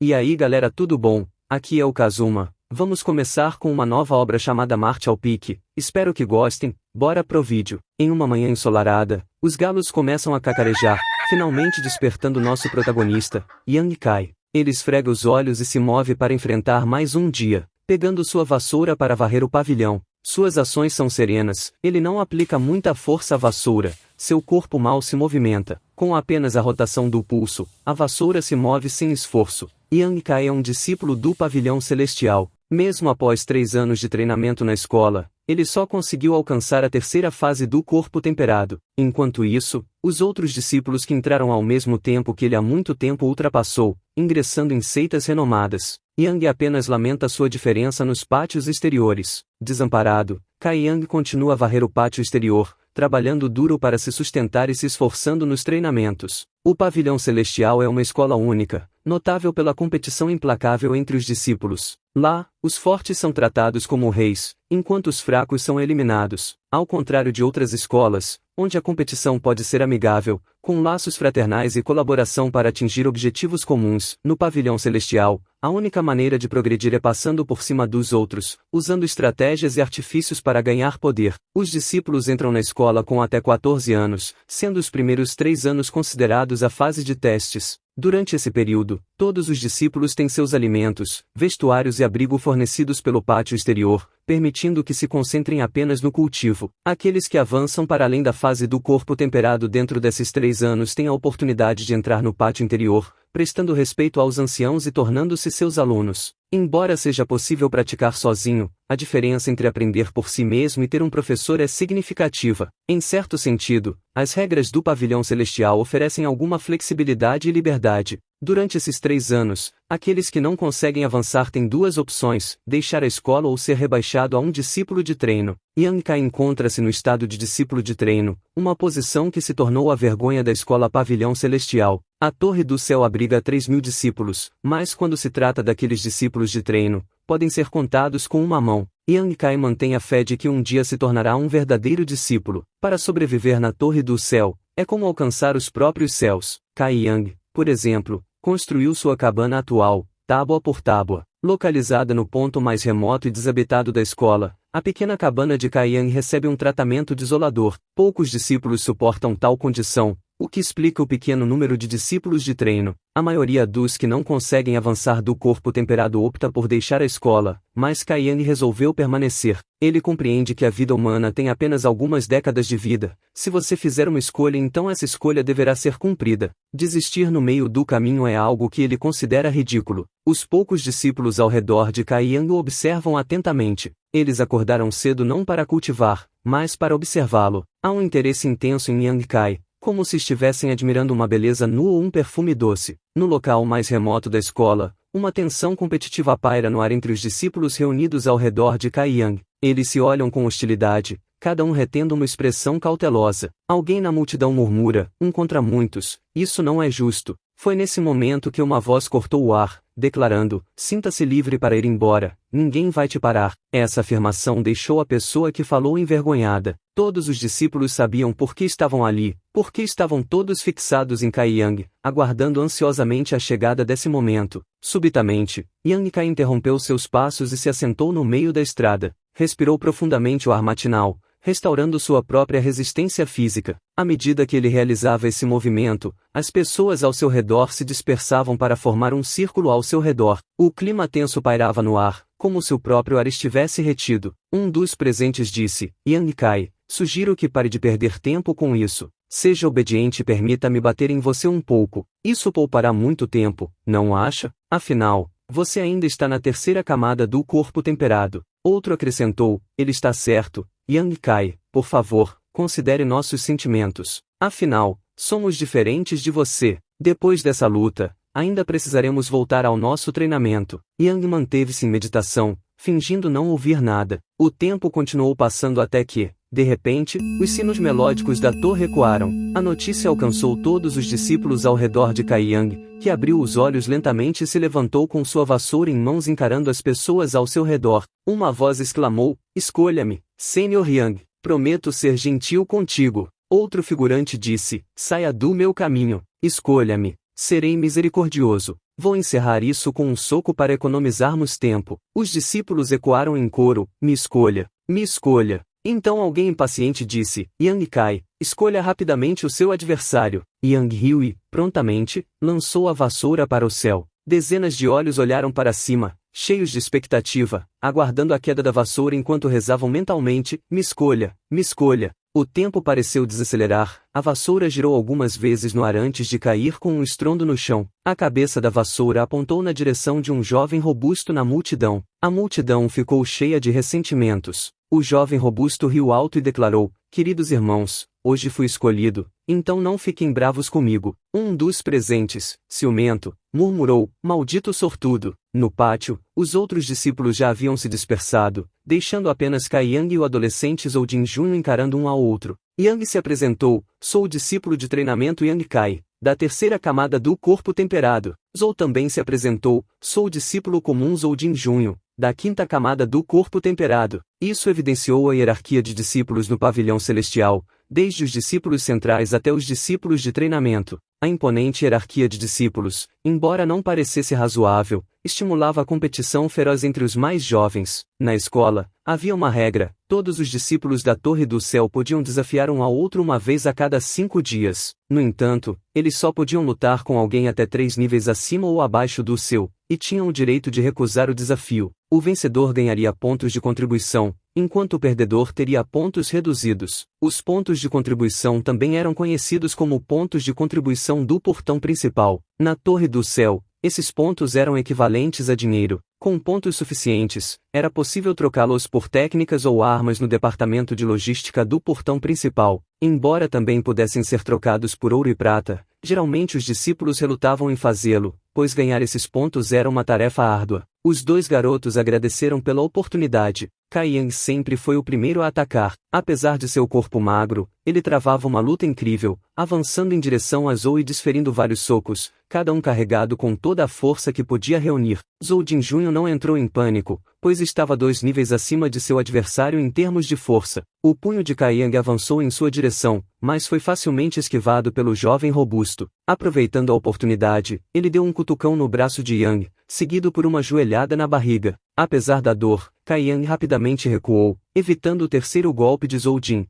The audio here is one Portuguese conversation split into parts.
E aí galera, tudo bom? Aqui é o Kazuma. Vamos começar com uma nova obra chamada Marte ao Pique. Espero que gostem. Bora pro vídeo. Em uma manhã ensolarada, os galos começam a cacarejar, finalmente despertando nosso protagonista, Yang Kai. Ele esfrega os olhos e se move para enfrentar mais um dia, pegando sua vassoura para varrer o pavilhão. Suas ações são serenas, ele não aplica muita força à vassoura, seu corpo mal se movimenta. Com apenas a rotação do pulso, a vassoura se move sem esforço. Yang Kai é um discípulo do Pavilhão Celestial. Mesmo após 3 anos de treinamento na escola, ele só conseguiu alcançar a terceira fase do corpo temperado. Enquanto isso, os outros discípulos que entraram ao mesmo tempo que ele há muito tempo ultrapassou, ingressando em seitas renomadas. Yang apenas lamenta sua diferença nos pátios exteriores. Desamparado, Kai Yang continua a varrer o pátio exterior, trabalhando duro para se sustentar e se esforçando nos treinamentos. O Pavilhão Celestial é uma escola única, notável pela competição implacável entre os discípulos. Lá, os fortes são tratados como reis, enquanto os fracos são eliminados. Ao contrário de outras escolas, onde a competição pode ser amigável, com laços fraternais e colaboração para atingir objetivos comuns, no Pavilhão Celestial, a única maneira de progredir é passando por cima dos outros, usando estratégias e artifícios para ganhar poder. Os discípulos entram na escola com até 14 anos, sendo os primeiros 3 anos considerados a fase de testes. Durante esse período, todos os discípulos têm seus alimentos, vestuários e abrigo fornecidos pelo pátio exterior, permitindo que se concentrem apenas no cultivo. Aqueles que avançam para além da fase do corpo temperado dentro desses 3 anos têm a oportunidade de entrar no pátio interior, prestando respeito aos anciãos e tornando-se seus alunos. Embora seja possível praticar sozinho, a diferença entre aprender por si mesmo e ter um professor é significativa. Em certo sentido, as regras do Pavilhão Celestial oferecem alguma flexibilidade e liberdade. Durante esses 3 anos, aqueles que não conseguem avançar têm 2 opções: deixar a escola ou ser rebaixado a um discípulo de treino. Yang Kai encontra-se no estado de discípulo de treino, uma posição que se tornou a vergonha da escola Pavilhão Celestial. A Torre do Céu abriga 3.000 discípulos, mas quando se trata daqueles discípulos de treino, podem ser contados com uma mão. Yang Kai mantém a fé de que um dia se tornará um verdadeiro discípulo. Para sobreviver na Torre do Céu, é como alcançar os próprios céus. Kai Yang, por exemplo, construiu sua cabana atual, tábua por tábua, localizada no ponto mais remoto e desabitado da escola. A pequena cabana de Kai Yang recebe um tratamento desolador. Poucos discípulos suportam tal condição, o que explica o pequeno número de discípulos de treino. A maioria dos que não conseguem avançar do corpo temperado opta por deixar a escola, mas Kai Yang resolveu permanecer. Ele compreende que a vida humana tem apenas algumas décadas de vida. Se você fizer uma escolha, então essa escolha deverá ser cumprida. Desistir no meio do caminho é algo que ele considera ridículo. Os poucos discípulos ao redor de Kai Yang o observam atentamente. Eles acordaram cedo não para cultivar, mas para observá-lo. Há um interesse intenso em Yang Kai, como se estivessem admirando uma beleza nua ou um perfume doce. No local mais remoto da escola, uma tensão competitiva paira no ar entre os discípulos reunidos ao redor de Kai Yang. Eles se olham com hostilidade, cada um retendo uma expressão cautelosa. Alguém na multidão murmura, um contra muitos, isso não é justo. Foi nesse momento que uma voz cortou o ar, declarando, sinta-se livre para ir embora, ninguém vai te parar. Essa afirmação deixou a pessoa que falou envergonhada. Todos os discípulos sabiam por que estavam ali, porque estavam todos fixados em Kai Yang, aguardando ansiosamente a chegada desse momento. Subitamente, Yang Kai interrompeu seus passos e se assentou no meio da estrada. Respirou profundamente o ar matinal, restaurando sua própria resistência física. À medida que ele realizava esse movimento, as pessoas ao seu redor se dispersavam para formar um círculo ao seu redor. O clima tenso pairava no ar, como se o próprio ar estivesse retido. Um dos presentes disse, Yang Kai, sugiro que pare de perder tempo com isso. Seja obediente e permita-me bater em você um pouco. Isso poupará muito tempo, não acha? Afinal, você ainda está na terceira camada do corpo temperado. Outro acrescentou, ele está certo. Yang Kai, por favor, considere nossos sentimentos. Afinal, somos diferentes de você. Depois dessa luta, ainda precisaremos voltar ao nosso treinamento. Yang manteve-se em meditação, fingindo não ouvir nada. O tempo continuou passando até que, de repente, os sinos melódicos da torre ecoaram. A notícia alcançou todos os discípulos ao redor de Kai Yang, que abriu os olhos lentamente e se levantou com sua vassoura em mãos encarando as pessoas ao seu redor. Uma voz exclamou, escolha-me, Sênior Yang, prometo ser gentil contigo. Outro figurante disse, saia do meu caminho, escolha-me, serei misericordioso. Vou encerrar isso com um soco para economizarmos tempo. Os discípulos ecoaram em coro, me escolha, me escolha. Então alguém impaciente disse, Yang Kai, escolha rapidamente o seu adversário. Yang riu e, prontamente, lançou a vassoura para o céu. Dezenas de olhos olharam para cima, cheios de expectativa, aguardando a queda da vassoura enquanto rezavam mentalmente, me escolha, me escolha. O tempo pareceu desacelerar, a vassoura girou algumas vezes no ar antes de cair com um estrondo no chão. A cabeça da vassoura apontou na direção de um jovem robusto na multidão. A multidão ficou cheia de ressentimentos. O jovem robusto riu alto e declarou, queridos irmãos, hoje fui escolhido, então não fiquem bravos comigo. Um dos presentes, ciumento, murmurou, maldito sortudo. No pátio, os outros discípulos já haviam se dispersado, deixando apenas Kai Yang e o adolescente Zhou Jinjun encarando um ao outro. Yang se apresentou, sou o discípulo de treinamento Yang Kai, da terceira camada do corpo temperado. Zhou também se apresentou, sou o discípulo comum Zhou Jinjun, da quinta camada do corpo temperado. Isso evidenciou a hierarquia de discípulos no pavilhão celestial, desde os discípulos centrais até os discípulos de treinamento. A imponente hierarquia de discípulos, embora não parecesse razoável, estimulava a competição feroz entre os mais jovens. Na escola, havia uma regra, todos os discípulos da Torre do Céu podiam desafiar um ao outro uma vez a cada 5 dias. No entanto, eles só podiam lutar com alguém até 3 níveis acima ou abaixo do seu, e tinham o direito de recusar o desafio. O vencedor ganharia pontos de contribuição, enquanto o perdedor teria pontos reduzidos. Os pontos de contribuição também eram conhecidos como pontos de contribuição do portão principal. Na Torre do Céu, esses pontos eram equivalentes a dinheiro. Com pontos suficientes, era possível trocá-los por técnicas ou armas no departamento de logística do portão principal. Embora também pudessem ser trocados por ouro e prata, geralmente os discípulos relutavam em fazê-lo, pois ganhar esses pontos era uma tarefa árdua. Os dois garotos agradeceram pela oportunidade. Kai Yang sempre foi o primeiro a atacar. Apesar de seu corpo magro, ele travava uma luta incrível, avançando em direção a Zhou e desferindo vários socos, cada um carregado com toda a força que podia reunir. Zhou Jinjun não entrou em pânico, pois estava 2 níveis acima de seu adversário em termos de força. O punho de Kai Yang avançou em sua direção, mas foi facilmente esquivado pelo jovem robusto. Aproveitando a oportunidade, ele deu um cutucão no braço de Yang, seguido por uma joelhada na barriga. Apesar da dor, Kai Yang rapidamente recuou, evitando o terceiro golpe de Zhou Jin.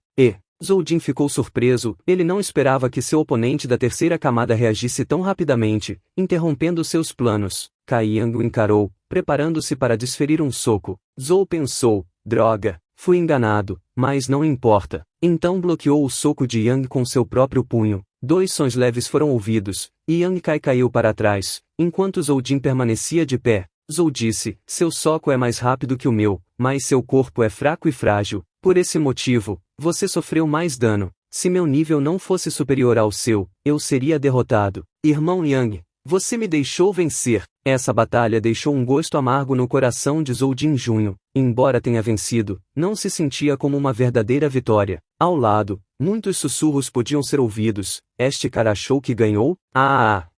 Zhou Jin ficou surpreso, ele não esperava que seu oponente da terceira camada reagisse tão rapidamente, interrompendo seus planos. Kai Yang o encarou, preparando-se para desferir um soco. Zhou pensou, droga, fui enganado, mas não importa. Então bloqueou o soco de Yang com seu próprio punho. 2 sons leves foram ouvidos, e Yang Kai caiu para trás, enquanto Zhou Jin permanecia de pé. Zhou disse, seu soco é mais rápido que o meu, mas seu corpo é fraco e frágil. Por esse motivo, você sofreu mais dano. Se meu nível não fosse superior ao seu, eu seria derrotado. Irmão Yang, você me deixou vencer. Essa batalha deixou um gosto amargo no coração de Zhou Jinjun. Embora tenha vencido, não se sentia como uma verdadeira vitória. Ao lado, muitos sussurros podiam ser ouvidos. Este cara achou que ganhou?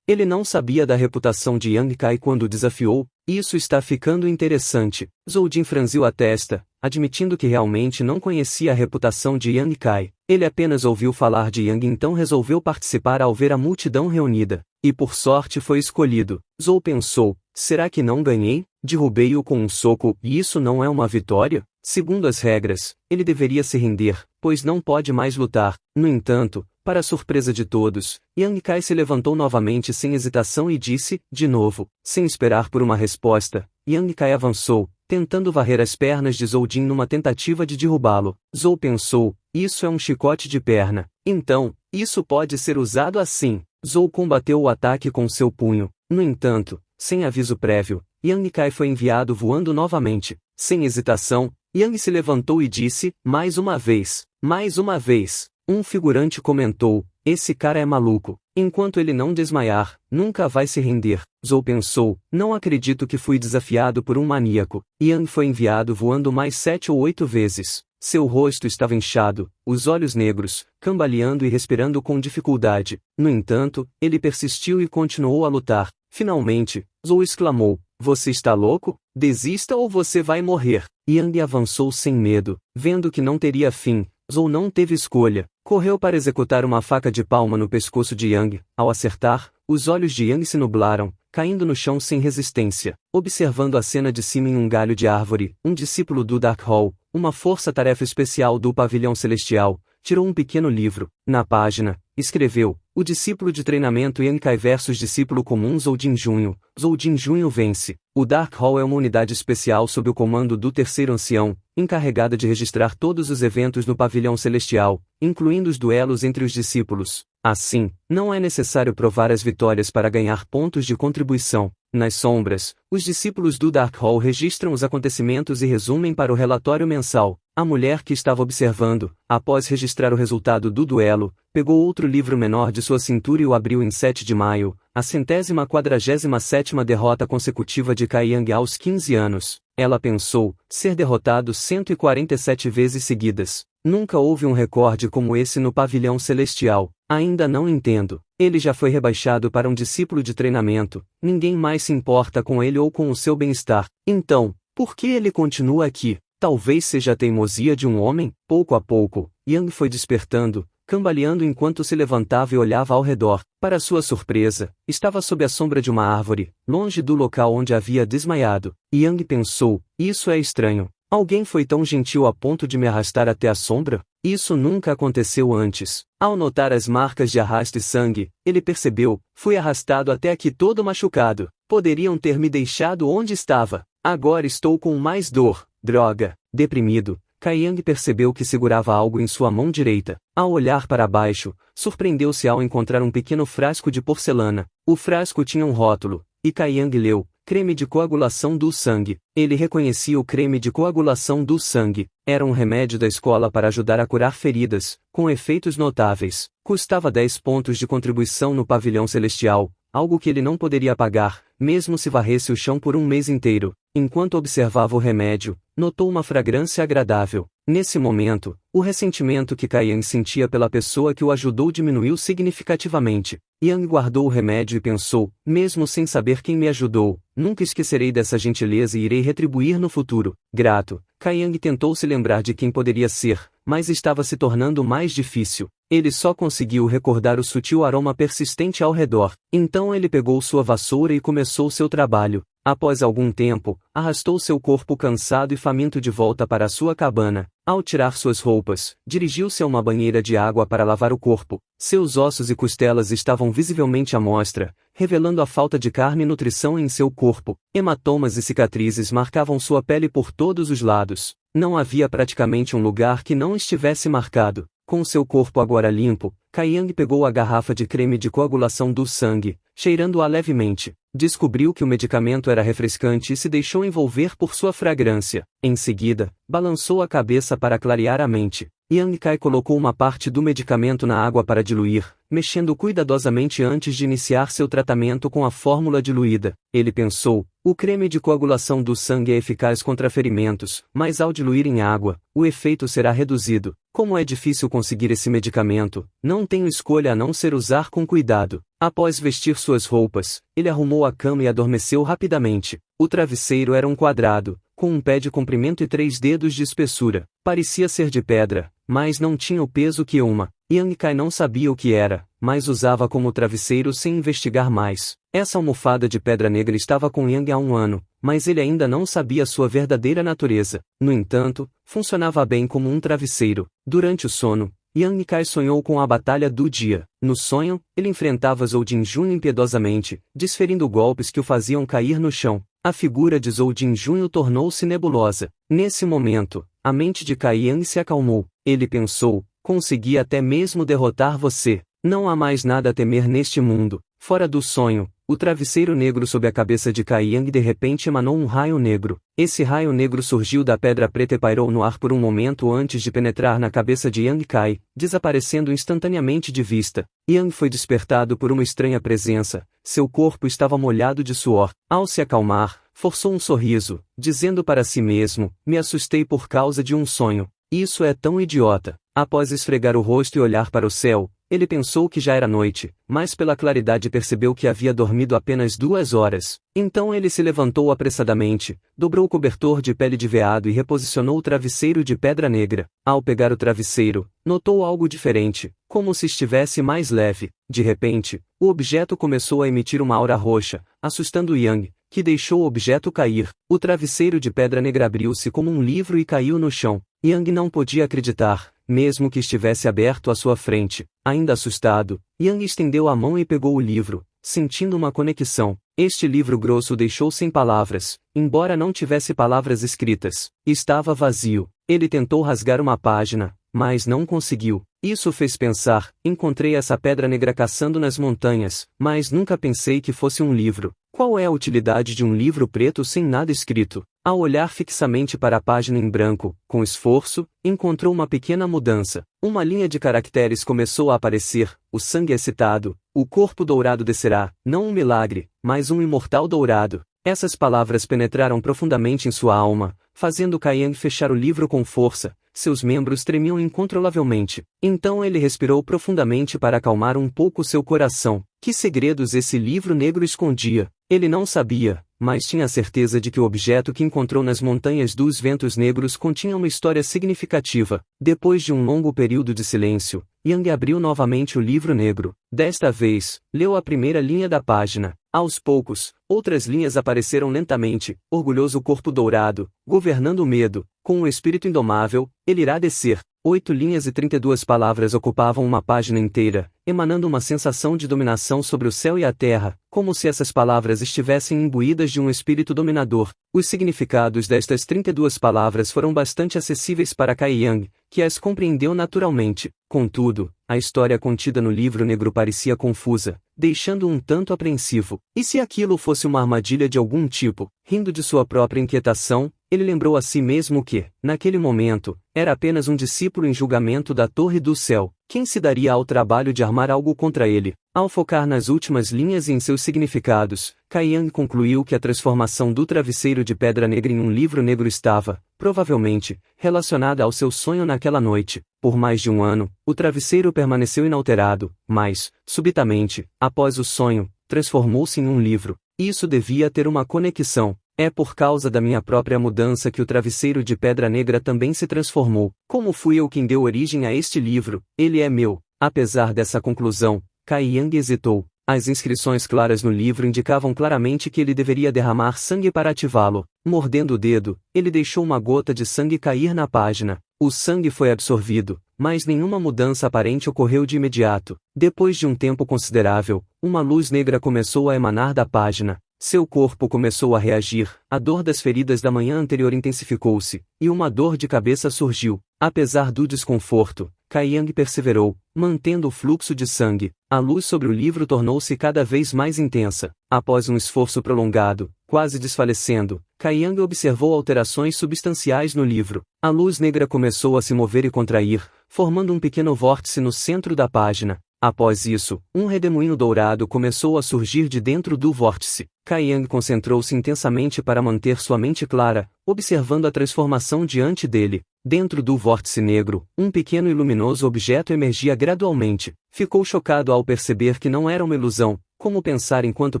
Ele não sabia da reputação de Yang Kai quando o desafiou. Isso está ficando interessante. Zhou Jin franziu a testa, admitindo que realmente não conhecia a reputação de Yang Kai. Ele apenas ouviu falar de Yang e então resolveu participar ao ver a multidão reunida. E por sorte foi escolhido. Zhou pensou, será que não ganhei? Derrubei-o com um soco, e isso não é uma vitória? Segundo as regras, ele deveria se render, pois não pode mais lutar. No entanto, para a surpresa de todos, Yang Kai se levantou novamente sem hesitação e disse, de novo, sem esperar por uma resposta, Yang Kai avançou, tentando varrer as pernas de Zhou Jin numa tentativa de derrubá-lo. Zhou pensou, isso é um chicote de perna. Então, isso pode ser usado assim. Zhou combateu o ataque com seu punho. No entanto, sem aviso prévio, Yang Kai foi enviado voando novamente. Sem hesitação, Yang se levantou e disse, mais uma vez. Mais uma vez. Um figurante comentou, esse cara é maluco. Enquanto ele não desmaiar, nunca vai se render. Zhou pensou, não acredito que fui desafiado por um maníaco. Yang foi enviado voando mais 7 ou 8 vezes. Seu rosto estava inchado, os olhos negros, cambaleando e respirando com dificuldade. No entanto, ele persistiu e continuou a lutar. Finalmente, Zhou exclamou, você está louco? Desista ou você vai morrer. Yang avançou sem medo, vendo que não teria fim. Zhou não teve escolha. Correu para executar uma faca de palma no pescoço de Yang. Ao acertar, os olhos de Yang se nublaram, caindo no chão sem resistência. Observando a cena de cima em um galho de árvore, um discípulo do Darkhold, uma força-tarefa especial do Pavilhão Celestial, tirou um pequeno livro. Na página, escreveu: o discípulo de treinamento Yankai versus discípulo comum Zoujin Junho. Zoujin Junho vence. O Darkhold é uma unidade especial sob o comando do terceiro ancião, encarregada de registrar todos os eventos no Pavilhão Celestial, incluindo os duelos entre os discípulos. Assim, não é necessário provar as vitórias para ganhar pontos de contribuição. Nas sombras, os discípulos do Darkhold registram os acontecimentos e resumem para o relatório mensal. A mulher que estava observando, após registrar o resultado do duelo, pegou outro livro menor de sua cintura e o abriu em 7 de maio, a 147ª derrota consecutiva de Kai Yang aos 15 anos. Ela pensou, ser derrotado 147 vezes seguidas. Nunca houve um recorde como esse no Pavilhão Celestial. Ainda não entendo. Ele já foi rebaixado para um discípulo de treinamento, ninguém mais se importa com ele ou com o seu bem-estar. Então, por que ele continua aqui? Talvez seja a teimosia de um homem? Pouco a pouco, Yang foi despertando, cambaleando enquanto se levantava e olhava ao redor. Para sua surpresa, estava sob a sombra de uma árvore, longe do local onde havia desmaiado. Yang pensou, isso é estranho. Alguém foi tão gentil a ponto de me arrastar até a sombra? Isso nunca aconteceu antes. Ao notar as marcas de arrasto e sangue, ele percebeu, fui arrastado até aqui todo machucado. Poderiam ter me deixado onde estava. Agora estou com mais dor. Droga. Deprimido, Kai Yang percebeu que segurava algo em sua mão direita. Ao olhar para baixo, surpreendeu-se ao encontrar um pequeno frasco de porcelana. O frasco tinha um rótulo, e Kai Yang leu: creme de coagulação do sangue. Ele reconhecia o creme de coagulação do sangue. Era um remédio da escola para ajudar a curar feridas, com efeitos notáveis. Custava 10 pontos de contribuição no Pavilhão Celestial, algo que ele não poderia pagar, mesmo se varresse o chão por um mês inteiro. Enquanto observava o remédio, notou uma fragrância agradável. Nesse momento, o ressentimento que Kai Yang sentia pela pessoa que o ajudou diminuiu significativamente. Yang guardou o remédio e pensou, mesmo sem saber quem me ajudou, nunca esquecerei dessa gentileza e irei retribuir no futuro. Grato, Kai Yang tentou se lembrar de quem poderia ser, mas estava se tornando mais difícil. Ele só conseguiu recordar o sutil aroma persistente ao redor. Então ele pegou sua vassoura e começou seu trabalho. Após algum tempo, arrastou seu corpo cansado e faminto de volta para a sua cabana. Ao tirar suas roupas, dirigiu-se a uma banheira de água para lavar o corpo. Seus ossos e costelas estavam visivelmente à mostra, revelando a falta de carne e nutrição em seu corpo. Hematomas e cicatrizes marcavam sua pele por todos os lados. Não havia praticamente um lugar que não estivesse marcado. Com seu corpo agora limpo, Kai Yang pegou a garrafa de creme de coagulação do sangue, cheirando-a levemente. Descobriu que o medicamento era refrescante e se deixou envolver por sua fragrância. Em seguida, balançou a cabeça para clarear a mente. Yang Kai colocou uma parte do medicamento na água para diluir, mexendo cuidadosamente antes de iniciar seu tratamento com a fórmula diluída. Ele pensou, o creme de coagulação do sangue é eficaz contra ferimentos, mas ao diluir em água, o efeito será reduzido. Como é difícil conseguir esse medicamento, não tenho escolha a não ser usar com cuidado. Após vestir suas roupas, ele arrumou a cama e adormeceu rapidamente. O travesseiro era um quadrado, com um pé de comprimento e 3 dedos de espessura. Parecia ser de pedra, mas não tinha o peso que uma. Yang Kai não sabia o que era, mas usava como travesseiro sem investigar mais. Essa almofada de pedra negra estava com Yang há 1 ano, mas ele ainda não sabia sua verdadeira natureza. No entanto, funcionava bem como um travesseiro. Durante o sono, Yang Kai sonhou com a batalha do dia. No sonho, ele enfrentava Zoujin Junho impiedosamente, desferindo golpes que o faziam cair no chão. A figura de Zoujin Junho tornou-se nebulosa. Nesse momento, a mente de Kai Yang se acalmou. Ele pensou, consegui até mesmo derrotar você. Não há mais nada a temer neste mundo. Fora do sonho, o travesseiro negro sob a cabeça de Kai Yang de repente emanou um raio negro. Esse raio negro surgiu da pedra preta e pairou no ar por um momento antes de penetrar na cabeça de Yang Kai, desaparecendo instantaneamente de vista. Yang foi despertado por uma estranha presença. Seu corpo estava molhado de suor. Ao se acalmar, forçou um sorriso, dizendo para si mesmo, me assustei por causa de um sonho. Isso é tão idiota. Após esfregar o rosto e olhar para o céu, Ele pensou que já era noite, mas pela claridade percebeu que havia dormido apenas 2 horas. Então ele se levantou apressadamente, dobrou o cobertor de pele de veado e reposicionou o travesseiro de pedra negra. Ao pegar o travesseiro, notou algo diferente, como se estivesse mais leve. De repente, o objeto começou a emitir uma aura roxa, assustando Yang, que deixou o objeto cair. O travesseiro de pedra negra abriu-se como um livro e caiu no chão. Yang não podia acreditar, mesmo que estivesse aberto à sua frente. Ainda assustado, Yang estendeu a mão e pegou o livro, sentindo uma conexão. Este livro grosso o deixou sem palavras, embora não tivesse palavras escritas. Estava vazio. Ele tentou rasgar uma página, mas não conseguiu. Isso fez pensar: encontrei essa pedra negra caçando nas montanhas, mas nunca pensei que fosse um livro. Qual é a utilidade de um livro preto sem nada escrito? Ao olhar fixamente para a página em branco, com esforço, encontrou uma pequena mudança. Uma linha de caracteres começou a aparecer: o sangue é citado, o corpo dourado descerá, não um milagre, mas um imortal dourado. Essas palavras penetraram profundamente em sua alma, fazendo Yang fechar o livro com força. Seus membros tremiam incontrolavelmente. Então ele respirou profundamente para acalmar um pouco seu coração. Que segredos esse livro negro escondia? Ele não sabia, mas tinha certeza de que o objeto que encontrou nas montanhas dos ventos negros continha uma história significativa. Depois de um longo período de silêncio, Yang abriu novamente o livro negro. Desta vez, leu a primeira linha da página. Aos poucos, outras linhas apareceram lentamente: orgulhoso corpo dourado, governando o medo, com um espírito indomável, ele irá descer. 8 linhas e 32 palavras ocupavam uma página inteira, emanando uma sensação de dominação sobre o céu e a terra, como se essas palavras estivessem imbuídas de um espírito dominador. Os significados destas 32 palavras foram bastante acessíveis para Yang, que as compreendeu naturalmente. Contudo, a história contida no livro negro parecia confusa, deixando-o um tanto apreensivo. E se aquilo fosse uma armadilha de algum tipo? Rindo de sua própria inquietação, ele lembrou a si mesmo que, naquele momento, era apenas um discípulo em julgamento da Torre do Céu. Quem se daria ao trabalho de armar algo contra ele? Ao focar nas últimas linhas e em seus significados, Yang concluiu que a transformação do travesseiro de pedra negra em um livro negro estava, provavelmente, relacionada ao seu sonho naquela noite. Por mais de um ano, o travesseiro permaneceu inalterado, mas, subitamente, após o sonho, transformou-se em um livro. Isso devia ter uma conexão. É por causa da minha própria mudança que o travesseiro de pedra negra também se transformou. Como fui eu quem deu origem a este livro? Ele é meu. Apesar dessa conclusão, Yang hesitou. As inscrições claras no livro indicavam claramente que ele deveria derramar sangue para ativá-lo. Mordendo o dedo, ele deixou uma gota de sangue cair na página. O sangue foi absorvido, mas nenhuma mudança aparente ocorreu de imediato. Depois de um tempo considerável, uma luz negra começou a emanar da página. Seu corpo começou a reagir, a dor das feridas da manhã anterior intensificou-se, e uma dor de cabeça surgiu. Apesar do desconforto, Yang perseverou, mantendo o fluxo de sangue. A luz sobre o livro tornou-se cada vez mais intensa. Após um esforço prolongado, quase desfalecendo, Yang observou alterações substanciais no livro. A luz negra começou a se mover e contrair, formando um pequeno vórtice no centro da página. Após isso, um redemoinho dourado começou a surgir de dentro do vórtice. Yang concentrou-se intensamente para manter sua mente clara, observando a transformação diante dele. Dentro do vórtice negro, um pequeno e luminoso objeto emergia gradualmente. Ficou chocado ao perceber que não era uma ilusão, como pensar enquanto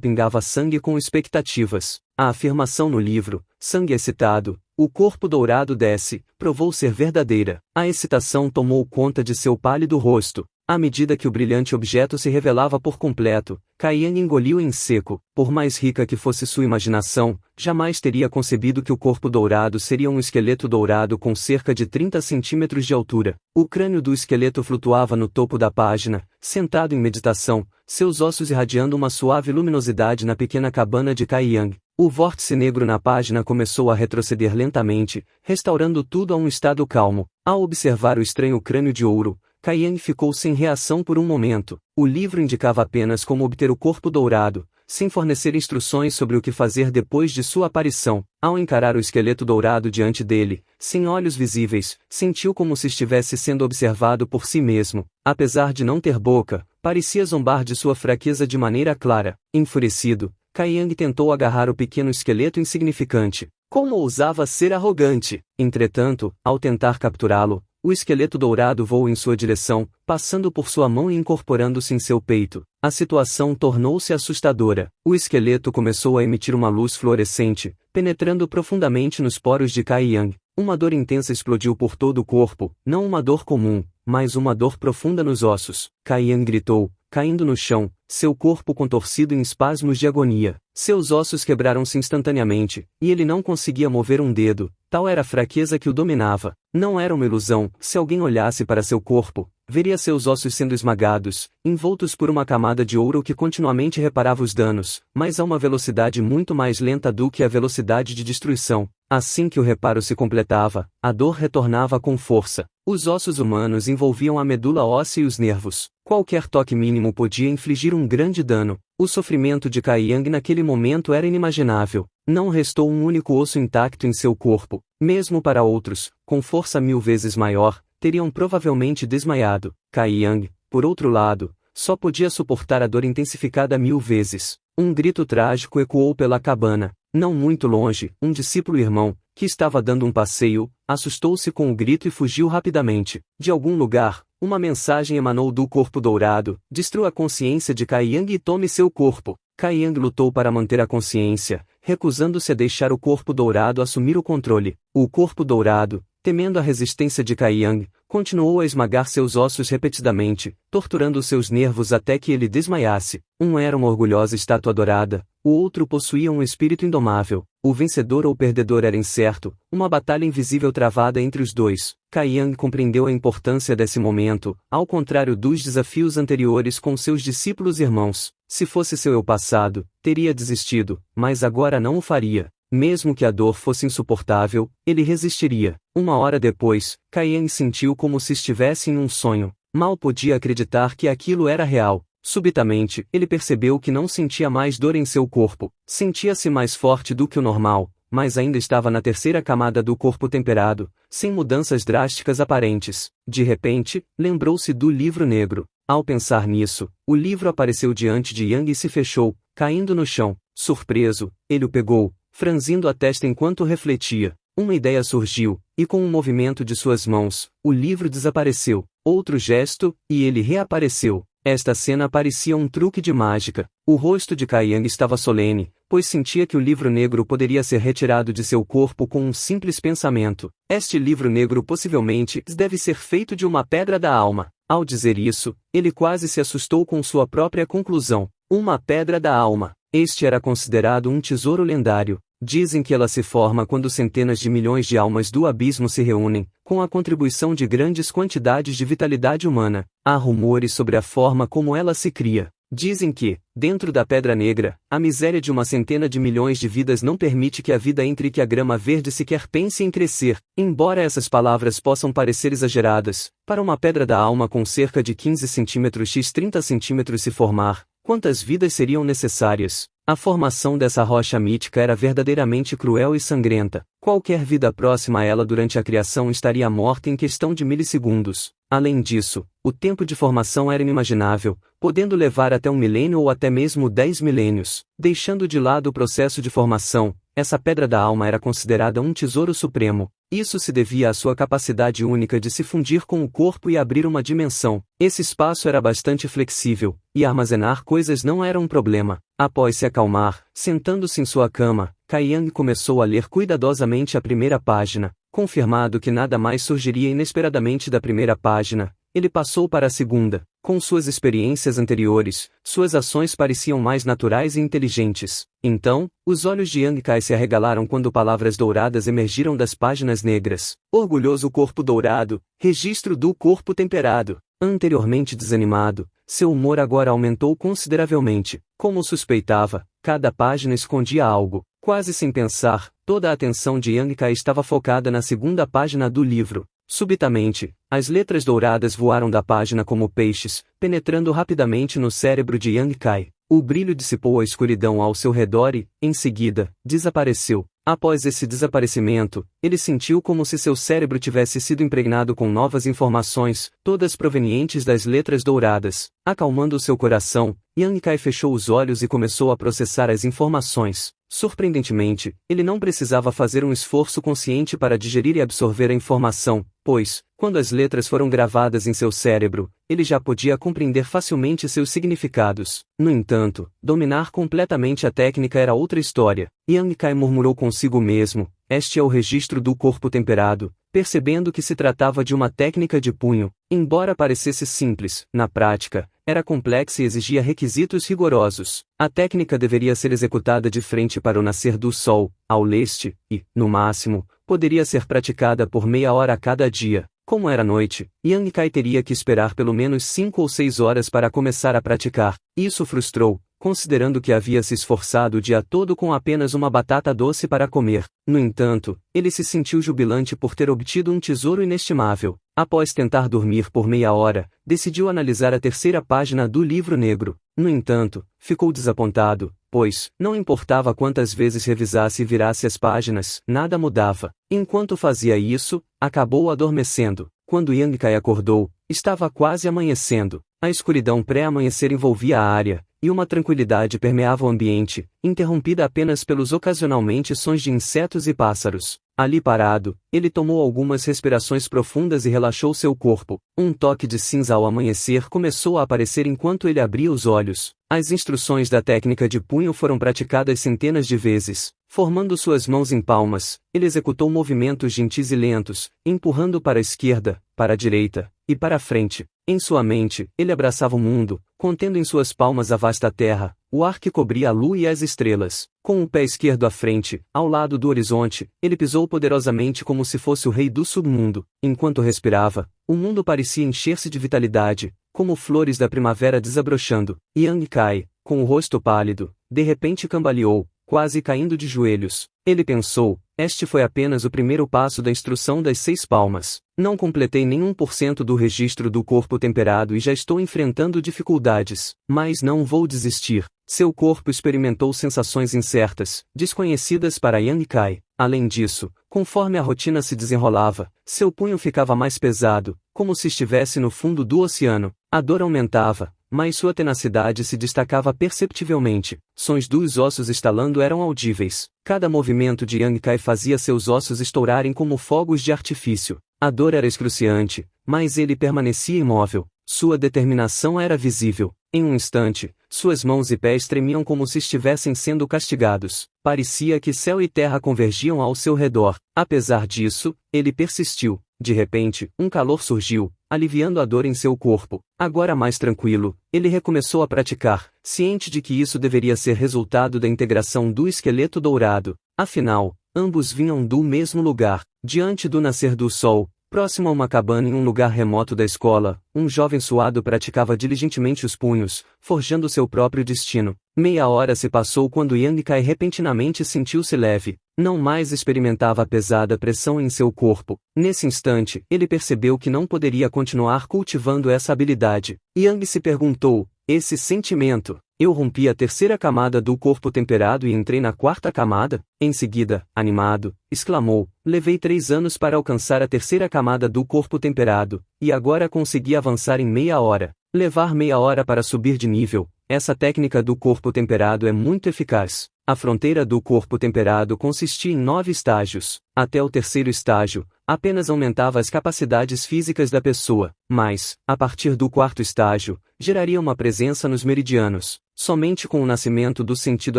pingava sangue com expectativas. A afirmação no livro, sangue excitado, o corpo dourado desce, provou ser verdadeira. A excitação tomou conta de seu pálido rosto. À medida que o brilhante objeto se revelava por completo, Yang engoliu em seco. Por mais rica que fosse sua imaginação, jamais teria concebido que o corpo dourado seria um esqueleto dourado com cerca de 30 centímetros de altura. O crânio do esqueleto flutuava no topo da página, sentado em meditação, seus ossos irradiando uma suave luminosidade na pequena cabana de Yang. O vórtice negro na página começou a retroceder lentamente, restaurando tudo a um estado calmo. Ao observar o estranho crânio de ouro, Yang ficou sem reação por um momento. O livro indicava apenas como obter o corpo dourado, sem fornecer instruções sobre o que fazer depois de sua aparição. Ao encarar o esqueleto dourado diante dele, sem olhos visíveis, sentiu como se estivesse sendo observado por si mesmo. Apesar de não ter boca, parecia zombar de sua fraqueza de maneira clara. Enfurecido, Yang tentou agarrar o pequeno esqueleto insignificante. Como ousava ser arrogante! Entretanto, ao tentar capturá-lo, o esqueleto dourado voou em sua direção, passando por sua mão e incorporando-se em seu peito. A situação tornou-se assustadora. O esqueleto começou a emitir uma luz fluorescente, penetrando profundamente nos poros de Kai Yang. Uma dor intensa explodiu por todo o corpo, não uma dor comum, mas uma dor profunda nos ossos. Kai Yang gritou, caindo no chão, seu corpo contorcido em espasmos de agonia. Seus ossos quebraram-se instantaneamente, e ele não conseguia mover um dedo, tal era a fraqueza que o dominava. Não era uma ilusão, se alguém olhasse para seu corpo, veria seus ossos sendo esmagados, envoltos por uma camada de ouro que continuamente reparava os danos, mas a uma velocidade muito mais lenta do que a velocidade de destruição. Assim que o reparo se completava, a dor retornava com força. Os ossos humanos envolviam a medula óssea e os nervos. Qualquer toque mínimo podia infligir um grande dano. O sofrimento de Kai Yang naquele momento era inimaginável. Não restou um único osso intacto em seu corpo. Mesmo para outros, com força 1000 vezes maior, teriam provavelmente desmaiado. Kai Yang, por outro lado, só podia suportar a dor intensificada 1000 vezes. Um grito trágico ecoou pela cabana. Não muito longe, um discípulo-irmão, que estava dando um passeio, assustou-se com o grito e fugiu rapidamente. De algum lugar, uma mensagem emanou do corpo dourado: destrua a consciência de Kai Yang e tome seu corpo. Kai Yang lutou para manter a consciência, recusando-se a deixar o corpo dourado assumir o controle. O corpo dourado, temendo a resistência de Kai Yang, continuou a esmagar seus ossos repetidamente, torturando seus nervos até que ele desmaiasse. Um era uma orgulhosa estátua dourada, o outro possuía um espírito indomável. O vencedor ou perdedor era incerto, uma batalha invisível travada entre os dois. Kai Yang compreendeu a importância desse momento, ao contrário dos desafios anteriores com seus discípulos-irmãos. Se fosse seu eu passado, teria desistido, mas agora não o faria. Mesmo que a dor fosse insuportável, ele resistiria. Uma hora depois, Kai Yang sentiu como se estivesse em um sonho. Mal podia acreditar que aquilo era real. Subitamente, ele percebeu que não sentia mais dor em seu corpo. Sentia-se mais forte do que o normal, mas ainda estava na terceira camada do corpo temperado, sem mudanças drásticas aparentes. De repente, lembrou-se do livro negro. Ao pensar nisso, o livro apareceu diante de Yang e se fechou, caindo no chão. Surpreso, ele o pegou, franzindo a testa enquanto refletia. Uma ideia surgiu, e com um movimento de suas mãos, o livro desapareceu. Outro gesto, e ele reapareceu. Esta cena parecia um truque de mágica. O rosto de Kai Yang estava solene, pois sentia que o livro negro poderia ser retirado de seu corpo com um simples pensamento. Este livro negro possivelmente deve ser feito de uma pedra da alma. Ao dizer isso, ele quase se assustou com sua própria conclusão. Uma pedra da alma. Este era considerado um tesouro lendário. Dizem que ela se forma quando centenas de milhões de almas do abismo se reúnem, com a contribuição de grandes quantidades de vitalidade humana. Há rumores sobre a forma como ela se cria. Dizem que, dentro da Pedra Negra, a miséria de uma centena de milhões de vidas não permite que a vida entre e que a grama verde sequer pense em crescer. Embora essas palavras possam parecer exageradas, para uma pedra da alma com cerca de 15 cm x 30 cm se formar, quantas vidas seriam necessárias? A formação dessa rocha mítica era verdadeiramente cruel e sangrenta. Qualquer vida próxima a ela durante a criação estaria morta em questão de milissegundos. Além disso, o tempo de formação era inimaginável, podendo levar até 1 milênio ou até mesmo 10 milênios. Deixando de lado o processo de formação, essa pedra da alma era considerada um tesouro supremo. Isso se devia à sua capacidade única de se fundir com o corpo e abrir uma dimensão. Esse espaço era bastante flexível, e armazenar coisas não era um problema. Após se acalmar, sentando-se em sua cama, Kai Yang começou a ler cuidadosamente a primeira página. Confirmado que nada mais surgiria inesperadamente da primeira página, ele passou para a segunda. Com suas experiências anteriores, suas ações pareciam mais naturais e inteligentes. Então, os olhos de Yang Kai se arregalaram quando palavras douradas emergiram das páginas negras. Orgulhoso corpo dourado, registro do corpo temperado. Anteriormente desanimado, seu humor agora aumentou consideravelmente. Como suspeitava, cada página escondia algo. Quase sem pensar, toda a atenção de Yang Kai estava focada na segunda página do livro. Subitamente, as letras douradas voaram da página como peixes, penetrando rapidamente no cérebro de Yang Kai. O brilho dissipou a escuridão ao seu redor e, em seguida, desapareceu. Após esse desaparecimento, ele sentiu como se seu cérebro tivesse sido impregnado com novas informações, todas provenientes das letras douradas. Acalmando seu coração, Yang Kai fechou os olhos e começou a processar as informações. Surpreendentemente, ele não precisava fazer um esforço consciente para digerir e absorver a informação, pois, Quando as letras foram gravadas em seu cérebro, ele já podia compreender facilmente seus significados. No entanto, dominar completamente a técnica era outra história. Yang Kai murmurou consigo mesmo: este é o registro do corpo temperado, percebendo que se tratava de uma técnica de punho. Embora parecesse simples, na prática, era complexa e exigia requisitos rigorosos. A técnica deveria ser executada de frente para o nascer do sol, ao leste, e, no máximo, poderia ser praticada por meia hora a cada dia. Como era noite, Yang Kai teria que esperar pelo menos 5 ou 6 horas para começar a praticar. Isso frustrou, considerando que havia se esforçado o dia todo com apenas uma batata doce para comer. No entanto, ele se sentiu jubilante por ter obtido um tesouro inestimável. Após tentar dormir por meia hora, decidiu analisar a terceira página do livro negro. No entanto, ficou desapontado, pois, não importava quantas vezes revisasse e virasse as páginas, nada mudava. Enquanto fazia isso, acabou adormecendo. Quando Yang Kai acordou, estava quase amanhecendo. A escuridão pré-amanhecer envolvia a área, e uma tranquilidade permeava o ambiente, interrompida apenas pelos ocasionalmente sons de insetos e pássaros. Ali parado, ele tomou algumas respirações profundas e relaxou seu corpo. Um toque de cinza ao amanhecer começou a aparecer enquanto ele abria os olhos. As instruções da técnica de punho foram praticadas centenas de vezes. Formando suas mãos em palmas, ele executou movimentos gentis e lentos, empurrando para a esquerda, para a direita, e para a frente. Em sua mente, ele abraçava o mundo, contendo em suas palmas a vasta terra, o ar que cobria a lua e as estrelas. Com o pé esquerdo à frente, ao lado do horizonte, ele pisou poderosamente como se fosse o rei do submundo. Enquanto respirava, o mundo parecia encher-se de vitalidade, como flores da primavera desabrochando. Yang Kai, com o rosto pálido, de repente cambaleou, quase caindo de joelhos. Ele pensou: este foi apenas o primeiro passo da instrução das 6 palmas. Não completei nem 1% do registro do corpo temperado e já estou enfrentando dificuldades. Mas não vou desistir. Seu corpo experimentou sensações incertas, desconhecidas para Yang Kai. Além disso, conforme a rotina se desenrolava, seu punho ficava mais pesado, como se estivesse no fundo do oceano. A dor aumentava, mas sua tenacidade se destacava perceptivelmente. Sons dos ossos estalando eram audíveis. Cada movimento de Yang Kai fazia seus ossos estourarem como fogos de artifício. A dor era excruciante, mas ele permanecia imóvel. Sua determinação era visível. Em um instante, suas mãos e pés tremiam como se estivessem sendo castigados. Parecia que céu e terra convergiam ao seu redor. Apesar disso, ele persistiu. De repente, um calor surgiu, aliviando a dor em seu corpo. Agora mais tranquilo, ele recomeçou a praticar, ciente de que isso deveria ser resultado da integração do esqueleto dourado. Afinal, ambos vinham do mesmo lugar. Diante do nascer do sol, próximo a uma cabana em um lugar remoto da escola, um jovem suado praticava diligentemente os punhos, forjando seu próprio destino. Meia hora se passou quando Yang Kai repentinamente sentiu-se leve. Não mais experimentava a pesada pressão em seu corpo. Nesse instante, ele percebeu que não poderia continuar cultivando essa habilidade. Yang se perguntou: esse sentimento? Eu rompi a terceira camada do corpo temperado e entrei na quarta camada? Em seguida, animado, exclamou: levei 3 anos para alcançar a terceira camada do corpo temperado, e agora consegui avançar em meia hora. Levar meia hora para subir de nível. Essa técnica do corpo temperado é muito eficaz. A fronteira do corpo temperado consistia em 9 estágios. Até o terceiro estágio, apenas aumentava as capacidades físicas da pessoa, mas, a partir do quarto estágio, geraria uma presença nos meridianos. Somente com o nascimento do sentido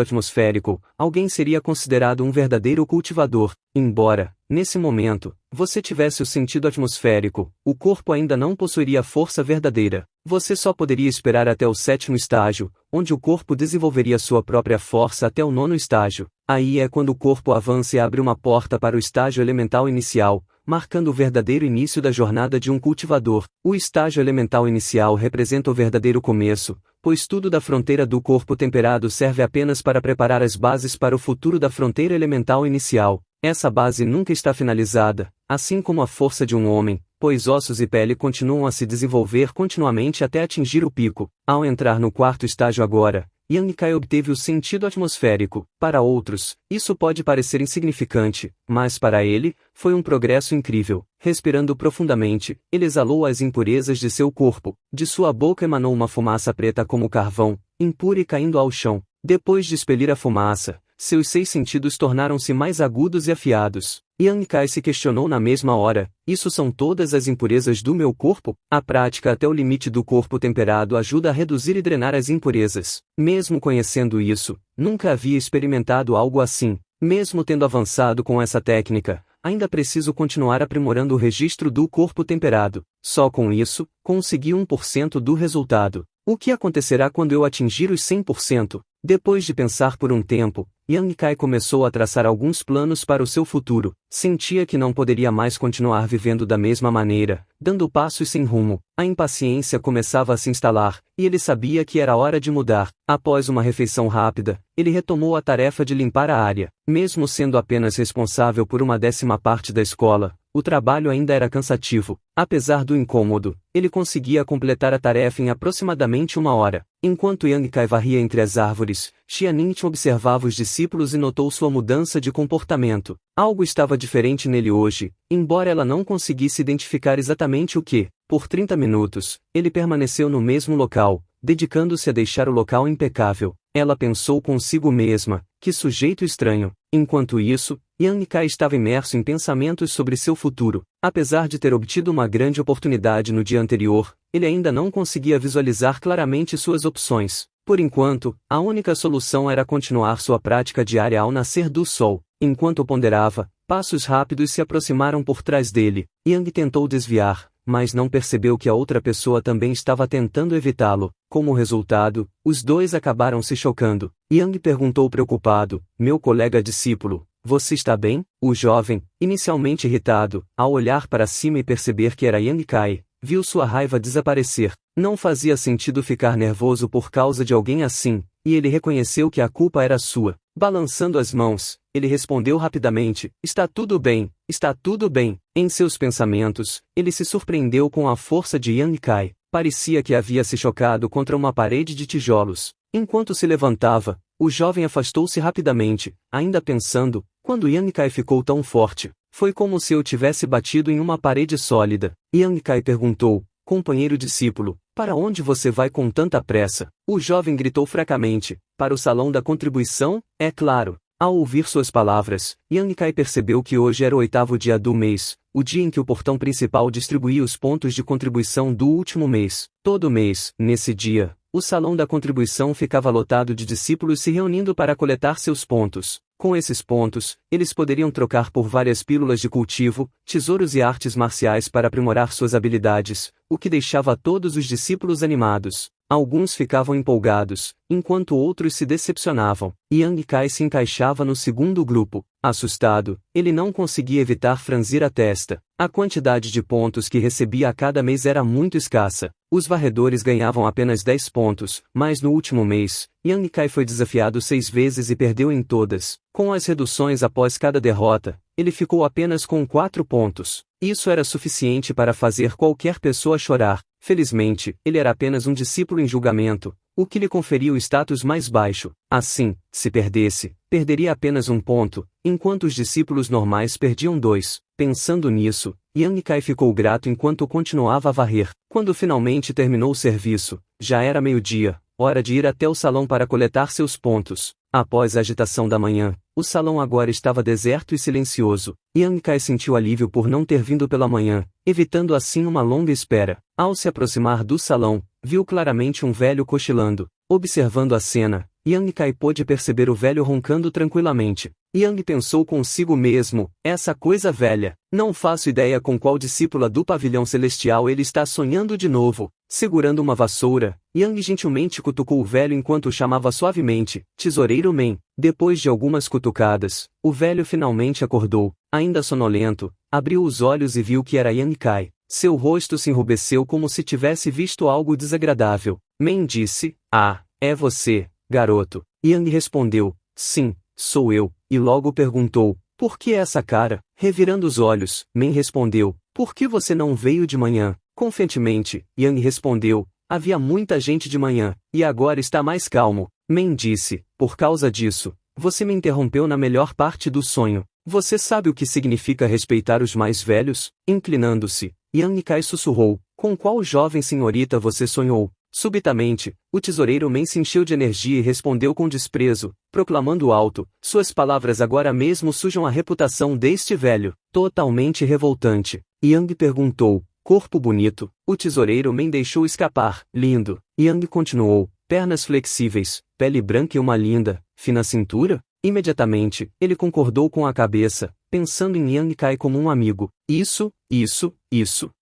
atmosférico, alguém seria considerado um verdadeiro cultivador. Embora, nesse momento, você tivesse o sentido atmosférico, o corpo ainda não possuiria força verdadeira. Você só poderia esperar até o 7º estágio, onde o corpo desenvolveria sua própria força até o 9º estágio. Aí é quando o corpo avança e abre uma porta para o estágio elemental inicial, marcando o verdadeiro início da jornada de um cultivador. O estágio elemental inicial representa o verdadeiro começo, pois tudo da fronteira do corpo temperado serve apenas para preparar as bases para o futuro da fronteira elemental inicial. Essa base nunca está finalizada, assim como a força de um homem, pois ossos e pele continuam a se desenvolver continuamente até atingir o pico. Ao entrar no quarto estágio agora, Yang Kai obteve o sentido atmosférico. Para outros, isso pode parecer insignificante, mas para ele, foi um progresso incrível. Respirando profundamente, ele exalou as impurezas de seu corpo. De sua boca emanou uma fumaça preta como carvão, impura e caindo ao chão. Depois de expelir a fumaça, Seus 6 sentidos tornaram-se mais agudos e afiados. Yang Kai se questionou na mesma hora: isso são todas as impurezas do meu corpo? A prática até o limite do corpo temperado ajuda a reduzir e drenar as impurezas. Mesmo conhecendo isso, nunca havia experimentado algo assim. Mesmo tendo avançado com essa técnica, ainda preciso continuar aprimorando o registro do corpo temperado. Só com isso, consegui 1% do resultado. O que acontecerá quando eu atingir os 100%? Depois de pensar por um tempo, Yang Kai começou a traçar alguns planos para o seu futuro. Sentia que não poderia mais continuar vivendo da mesma maneira, dando passos sem rumo. A impaciência começava a se instalar, e ele sabia que era hora de mudar. Após uma refeição rápida, ele retomou a tarefa de limpar a área. Mesmo sendo apenas responsável por 1/10 da escola, o trabalho ainda era cansativo. Apesar do incômodo, ele conseguia completar a tarefa em aproximadamente 1 hora. Enquanto Yang Kai varria entre as árvores, Xianintin observava os discípulos e notou sua mudança de comportamento. Algo estava diferente nele hoje, embora ela não conseguisse identificar exatamente o que. Por 30 minutos, ele permaneceu no mesmo local, dedicando-se a deixar o local impecável. Ela pensou consigo mesma: que sujeito estranho. Enquanto isso, Yang Kai estava imerso em pensamentos sobre seu futuro. Apesar de ter obtido uma grande oportunidade no dia anterior, ele ainda não conseguia visualizar claramente suas opções. Por enquanto, a única solução era continuar sua prática diária ao nascer do sol. Enquanto ponderava, passos rápidos se aproximaram por trás dele. Yang tentou desviar, mas não percebeu que a outra pessoa também estava tentando evitá-lo. Como resultado, os dois acabaram se chocando. Yang perguntou preocupado: meu colega discípulo, você está bem? O jovem, inicialmente irritado, ao olhar para cima e perceber que era Yang Kai, viu sua raiva desaparecer. Não fazia sentido ficar nervoso por causa de alguém assim, e ele reconheceu que a culpa era sua. Balançando as mãos, ele respondeu rapidamente: está tudo bem, está tudo bem. Em seus pensamentos, ele se surpreendeu com a força de Yang Kai. Parecia que havia se chocado contra uma parede de tijolos. Enquanto se levantava, o jovem afastou-se rapidamente, ainda pensando: quando Yang Kai ficou tão forte, foi como se eu tivesse batido em uma parede sólida. Yang Kai perguntou: companheiro discípulo, para onde você vai com tanta pressa? O jovem gritou fracamente: para o salão da contribuição, é claro. Ao ouvir suas palavras, Yang Kai percebeu que hoje era o 8º dia do mês, o dia em que o portão principal distribuía os pontos de contribuição do último mês. Todo mês, nesse dia, o salão da contribuição ficava lotado de discípulos se reunindo para coletar seus pontos. Com esses pontos, eles poderiam trocar por várias pílulas de cultivo, tesouros e artes marciais para aprimorar suas habilidades, o que deixava todos os discípulos animados. Alguns ficavam empolgados, enquanto outros se decepcionavam. Yang Kai se encaixava no segundo grupo. Assustado, ele não conseguia evitar franzir a testa. A quantidade de pontos que recebia a cada mês era muito escassa. Os varredores ganhavam apenas 10 pontos, mas no último mês, Yang Kai foi desafiado 6 vezes e perdeu em todas. Com as reduções após cada derrota, ele ficou apenas com 4 pontos. Isso era suficiente para fazer qualquer pessoa chorar. Felizmente, ele era apenas um discípulo em julgamento, o que lhe conferia o status mais baixo. Assim, se perdesse, perderia apenas 1 ponto, enquanto os discípulos normais perdiam 2. Pensando nisso, Yang Kai ficou grato enquanto continuava a varrer. Quando finalmente terminou o serviço, já era meio-dia, hora de ir até o salão para coletar seus pontos. Após a agitação da manhã, o salão agora estava deserto e silencioso. Yang Kai sentiu alívio por não ter vindo pela manhã, evitando assim uma longa espera. Ao se aproximar do salão, viu claramente um velho cochilando. Observando a cena, Yang Kai pôde perceber o velho roncando tranquilamente. Yang pensou consigo mesmo: essa coisa velha, não faço ideia com qual discípula do pavilhão celestial ele está sonhando de novo. Segurando uma vassoura, Yang gentilmente cutucou o velho enquanto o chamava suavemente: Tesoureiro Man. Depois de algumas cutucadas, o velho finalmente acordou. Ainda sonolento, abriu os olhos e viu que era Yang Kai. Seu rosto se enrubesceu como se tivesse visto algo desagradável. Man disse: ah, é você, garoto. Yang respondeu: sim, sou eu, e logo perguntou: por que essa cara? Revirando os olhos, Man respondeu: por que você não veio de manhã? Confiantemente, Yang respondeu: havia muita gente de manhã, e agora está mais calmo. Man disse: por causa disso, você me interrompeu na melhor parte do sonho. Você sabe o que significa respeitar os mais velhos? Inclinando-se, Yang Kai sussurrou: com qual jovem senhorita você sonhou? Subitamente, o tesoureiro Men se encheu de energia e respondeu com desprezo, proclamando alto: suas palavras agora mesmo sujam a reputação deste velho. Totalmente revoltante. Yang perguntou: corpo bonito? O tesoureiro Men deixou escapar: lindo. Yang continuou: pernas flexíveis, pele branca e uma linda, fina cintura? Imediatamente, ele concordou com a cabeça, pensando em Yang Kai como um amigo. Isso.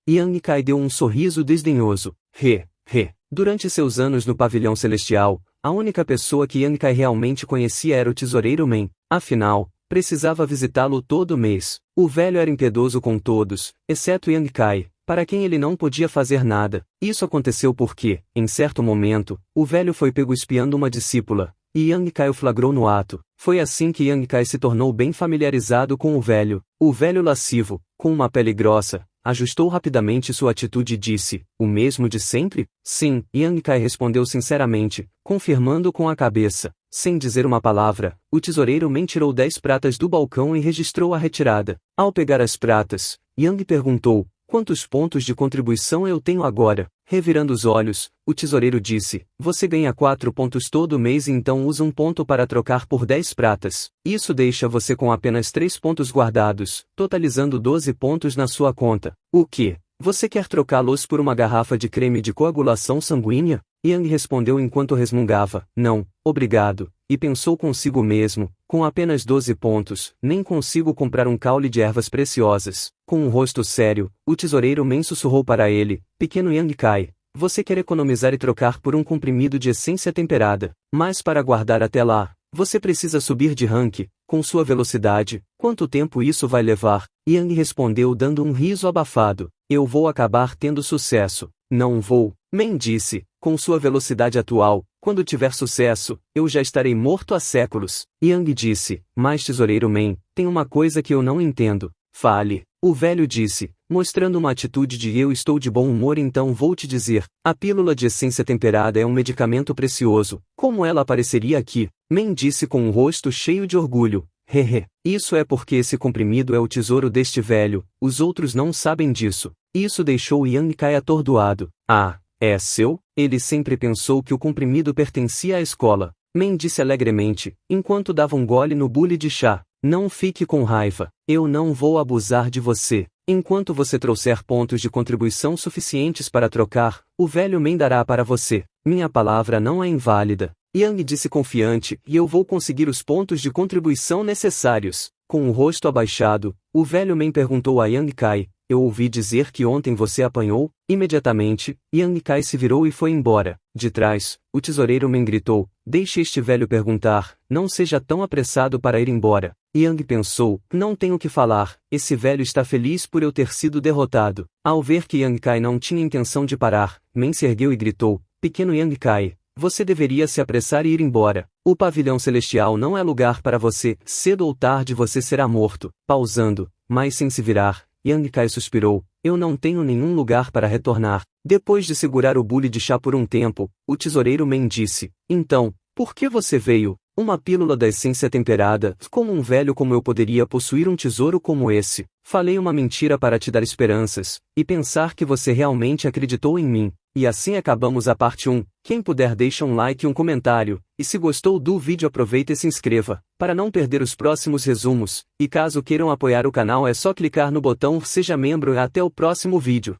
Yang Kai deu um sorriso desdenhoso. Durante seus anos no pavilhão celestial, a única pessoa que Yang Kai realmente conhecia era o tesoureiro Men. Afinal, precisava visitá-lo todo mês. O velho era impiedoso com todos, exceto Yang Kai, para quem ele não podia fazer nada. Isso aconteceu porque, em certo momento, o velho foi pego espiando uma discípula, e Yang Kai o flagrou no ato. Foi assim que Yang Kai se tornou bem familiarizado com o velho. O velho lascivo, com uma pele grossa, ajustou rapidamente sua atitude e disse: o mesmo de sempre? Sim, Yang Kai respondeu sinceramente, confirmando com a cabeça. Sem dizer uma palavra, o tesoureiro Men tirou 10 pratas do balcão e registrou a retirada. Ao pegar as pratas, Yang perguntou: quantos pontos de contribuição eu tenho agora? Revirando os olhos, o tesoureiro disse: você ganha 4 pontos todo mês e então usa um ponto para trocar por 10 pratas. Isso deixa você com apenas 3 pontos guardados, totalizando 12 pontos na sua conta. O que? Você quer trocá-los por uma garrafa de creme de coagulação sanguínea? Yang respondeu enquanto resmungava: não, obrigado, e pensou consigo mesmo: com apenas 12 pontos, nem consigo comprar um caule de ervas preciosas. Com um rosto sério, o tesoureiro Men sussurrou para ele: pequeno Yang Kai, você quer economizar e trocar por um comprimido de essência temperada, mas para guardar até lá, você precisa subir de rank, com sua velocidade. Quanto tempo isso vai levar? Yang respondeu dando um riso abafado: eu vou acabar tendo sucesso. Não vou, Men disse, com sua velocidade atual, quando tiver sucesso, eu já estarei morto há séculos. Yang disse: mas tesoureiro Men, tem uma coisa que eu não entendo. Fale. O velho disse, mostrando uma atitude de eu estou de bom humor, então vou te dizer: a pílula de essência temperada é um medicamento precioso. Como ela apareceria aqui? Men disse com um rosto cheio de orgulho. Isso é porque esse comprimido é o tesouro deste velho, os outros não sabem disso. Isso deixou Yang Kai atordoado. Ah, é seu? Ele sempre pensou que o comprimido pertencia à escola. Men disse alegremente, enquanto dava um gole no bule de chá. Não fique com raiva, eu não vou abusar de você. Enquanto você trouxer pontos de contribuição suficientes para trocar, o velho Men dará para você. Minha palavra não é inválida. Yang disse confiante, e eu vou conseguir os pontos de contribuição necessários. Com o rosto abaixado, o velho Men perguntou a Yang Kai: eu ouvi dizer que ontem você apanhou? Imediatamente, Yang Kai se virou e foi embora. De trás, o tesoureiro Men gritou: deixe este velho perguntar, não seja tão apressado para ir embora. Yang pensou: não tenho que falar, esse velho está feliz por eu ter sido derrotado. Ao ver que Yang Kai não tinha intenção de parar, Men se ergueu e gritou: pequeno Yang Kai, você deveria se apressar e ir embora. O pavilhão celestial não é lugar para você, cedo ou tarde você será morto. Pausando, mas sem se virar, Yang Kai suspirou: eu não tenho nenhum lugar para retornar. Depois de segurar o bule de chá por um tempo, o tesoureiro Men disse: então, por que você veio? Uma pílula da essência temperada, como um velho como eu poderia possuir um tesouro como esse? Falei uma mentira para te dar esperanças, e pensar que você realmente acreditou em mim. E assim acabamos a parte 1, quem puder deixa um like e um comentário, e se gostou do vídeo aproveita e se inscreva, para não perder os próximos resumos, e caso queiram apoiar o canal é só clicar no botão Seja Membro e até o próximo vídeo.